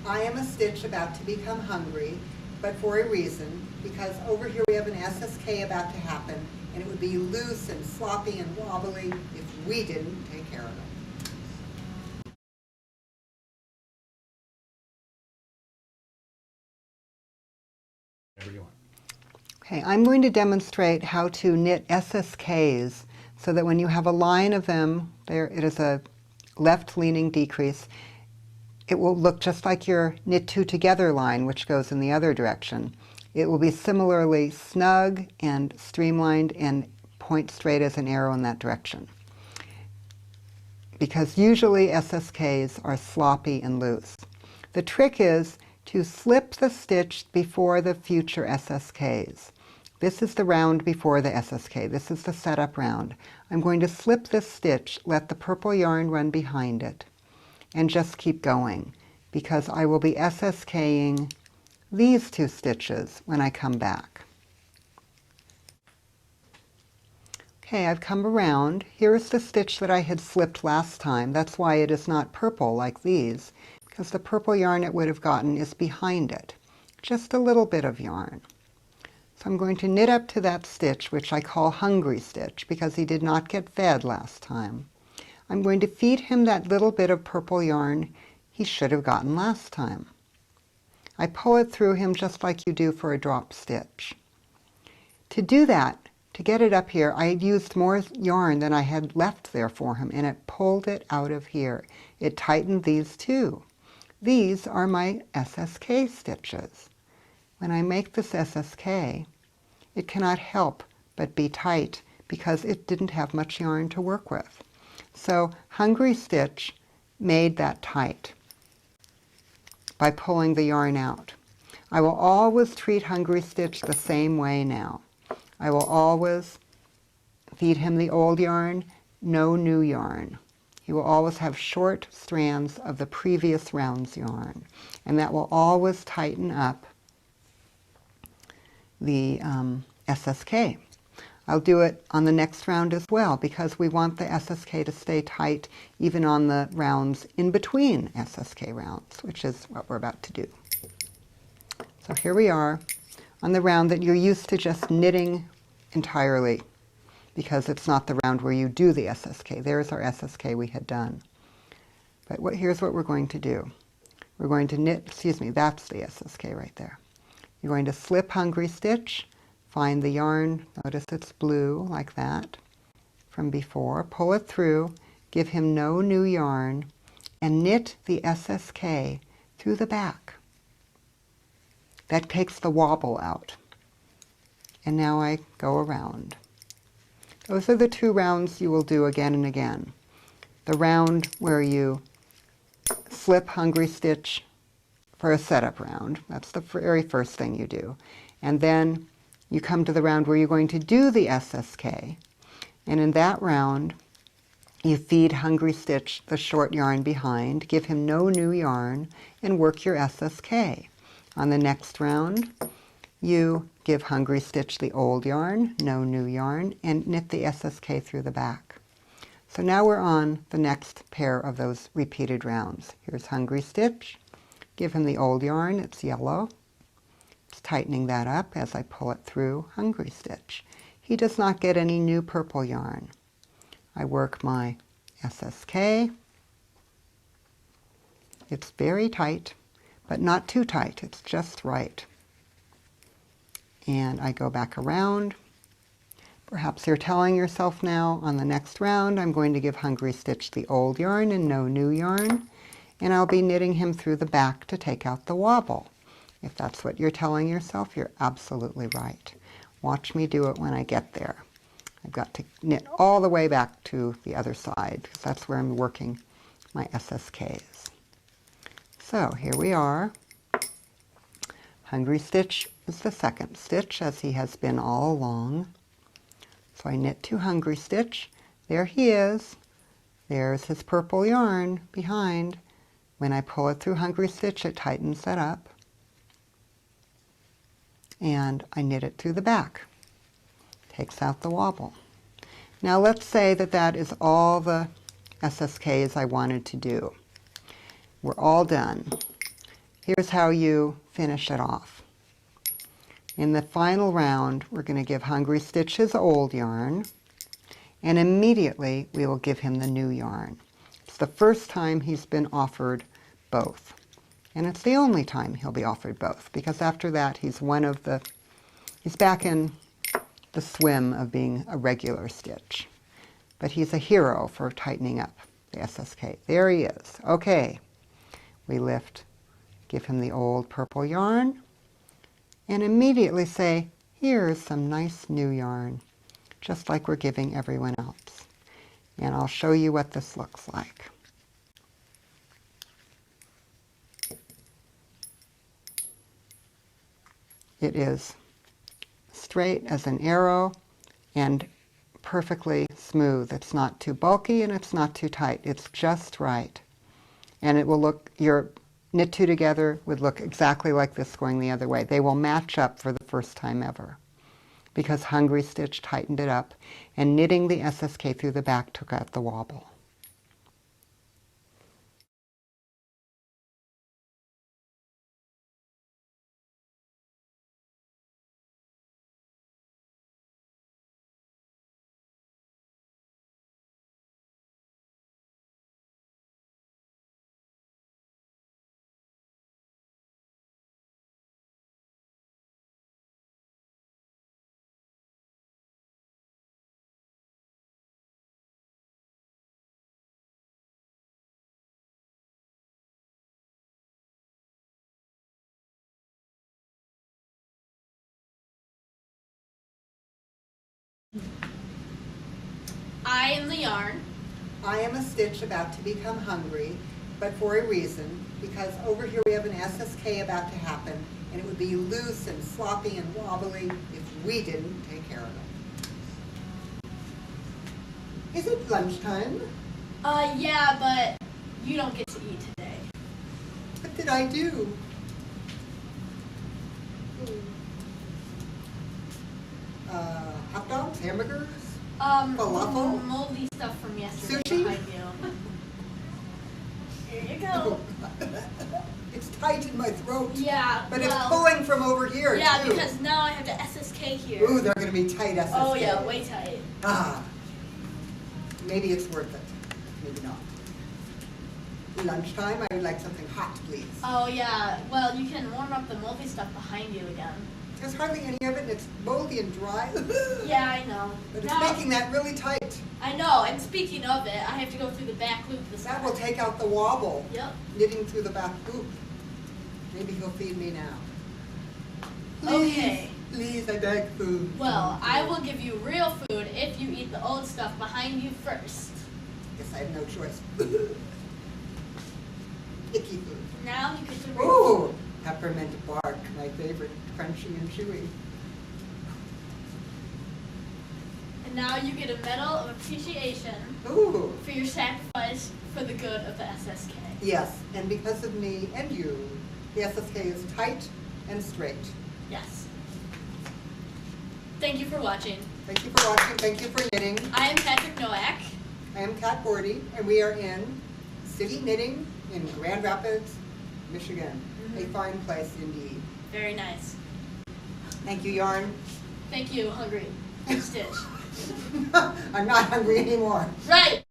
I am a stitch about to become hungry, but for a reason, because over here we have an SSK about to happen, and it would be loose and sloppy and wobbly if we didn't take care of it. Okay, I'm going to demonstrate how to knit SSKs so that when you have a line of them, there it is a left-leaning decrease, it will look just like your knit two together line, which goes in the other direction. It will be similarly snug and streamlined and point straight as an arrow in that direction. Because usually SSKs are sloppy and loose. The trick is to slip the stitch before the future SSKs. This is the round before the SSK. This is the setup round. I'm going to slip this stitch, let the purple yarn run behind it, and just keep going, because I will be SSKing these two stitches when I come back. Okay, I've come around. Here's the stitch that I had slipped last time. That's why it is not purple like these, because the purple yarn it would have gotten is behind it. Just a little bit of yarn. So I'm going to knit up to that stitch, which I call hungry stitch, because he did not get fed last time. I'm going to feed him that little bit of purple yarn he should have gotten last time. I pull it through him just like you do for a drop stitch. To do that, to get it up here, I used more yarn than I had left there for him, and it pulled it out of here. It tightened these too. These are my SSK stitches. When I make this SSK, it cannot help but be tight because it didn't have much yarn to work with. So hungry stitch made that tight by pulling the yarn out. I will always treat hungry stitch the same way now. I will always feed him the old yarn, no new yarn. He will always have short strands of the previous round's yarn, and that will always tighten up the SSK. I'll do it on the next round as well, because we want the SSK to stay tight even on the rounds in between SSK rounds, which is what we're about to do. So here we are on the round that you're used to just knitting entirely, because it's not the round where you do the SSK. There's our SSK we had done. But here's what we're going to do. We're going to knit, that's the SSK right there. You're going to slip hungry stitch, find the yarn, notice it's blue like that from before, pull it through, give him no new yarn, and knit the SSK through the back. That takes the wobble out. And now I go around. Those are the two rounds you will do again and again. The round where you slip hungry stitch for a setup round. That's the very first thing you do. And then you come to the round where you're going to do the SSK. And in that round, you feed hungry stitch the short yarn behind, give him no new yarn, and work your SSK. On the next round, you give hungry stitch the old yarn, no new yarn, and knit the SSK through the back. So now we're on the next pair of those repeated rounds. Here's hungry stitch. Give him the old yarn, it's yellow. It's tightening that up as I pull it through hungry stitch. He does not get any new purple yarn. I work my SSK. It's very tight, but not too tight. It's just right. And I go back around. Perhaps you're telling yourself now, on the next round, I'm going to give hungry stitch the old yarn and no new yarn. And I'll be knitting him through the back to take out the wobble. If that's what you're telling yourself, you're absolutely right. Watch me do it when I get there. I've got to knit all the way back to the other side, because that's where I'm working my SSKs. So here we are. Hungry stitch is the second stitch, as he has been all along. So I knit to hungry stitch. There he is. There's his purple yarn behind. When I pull it through hungry stitch, it tightens that up. And I knit it through the back. Takes out the wobble. Now let's say that that is all the SSKs I wanted to do. We're all done. Here's how you finish it off. In the final round, we're going to give Hungry Stitch his old yarn, and immediately we will give him the new yarn. It's the first time he's been offered both. And it's the only time he'll be offered both, because after that he's back in the swim of being a regular stitch. But he's a hero for tightening up the SSK. There he is. Okay. We lift, give him the old purple yarn, and immediately say, here's some nice new yarn, just like we're giving everyone else. And I'll show you what this looks like. It is straight as an arrow and perfectly smooth. It's not too bulky and it's not too tight. It's just right. And it will look, your knit two together would look exactly like this going the other way. They will match up for the first time ever, because Hungry Stitch tightened it up, and knitting the SSK through the back took out the wobble. I am the yarn. I am a stitch about to become hungry, but for a reason, because over here we have an SSK about to happen, and it would be loose and sloppy and wobbly if we didn't take care of it. Is it lunchtime? Yeah, but you don't get to eat today. What did I do? Hot dogs, hamburgers? Falafel? Moldy stuff from yesterday Sushi? behind you. Here you go. It's tight in my throat. Yeah, but it's pulling from over here, yeah, too. because now I have the SSK here. Ooh, they're going to be tight SSK. Oh, yeah, way tight. Ah. Maybe it's worth it. Maybe not. Lunchtime, I would like something hot, please. Oh, yeah. Well, you can warm up the moldy stuff behind you again. There's hardly any of it, and it's moldy and dry. Yeah, I know. But it's making that really tight. I know, and speaking of it, I have to go through the back loop this time. That will take out the wobble. Yep. Knitting through the back loop. Maybe he'll feed me now. Please, Okay. please, I beg food. Well, I will give you real food if you eat the old stuff behind you first. Guess I have no choice. Icky food. Now you get to real Ooh, food. peppermint bark, my favorite, crunchy and chewy. And now you get a medal of appreciation Ooh. for your sacrifice for the good of the SSK. Yes, and because of me and you, the SSK is tight and straight. Yes. Thank you for watching. Thank you for watching. Thank you for knitting. I am Patrick Nowak. I am Kat Bordhi, and we are in City Knitting in Grand Rapids, Michigan. A fine place indeed. Very nice. Thank you, Yarn. Thank you, Hungry Stitch. I'm not hungry anymore. Right.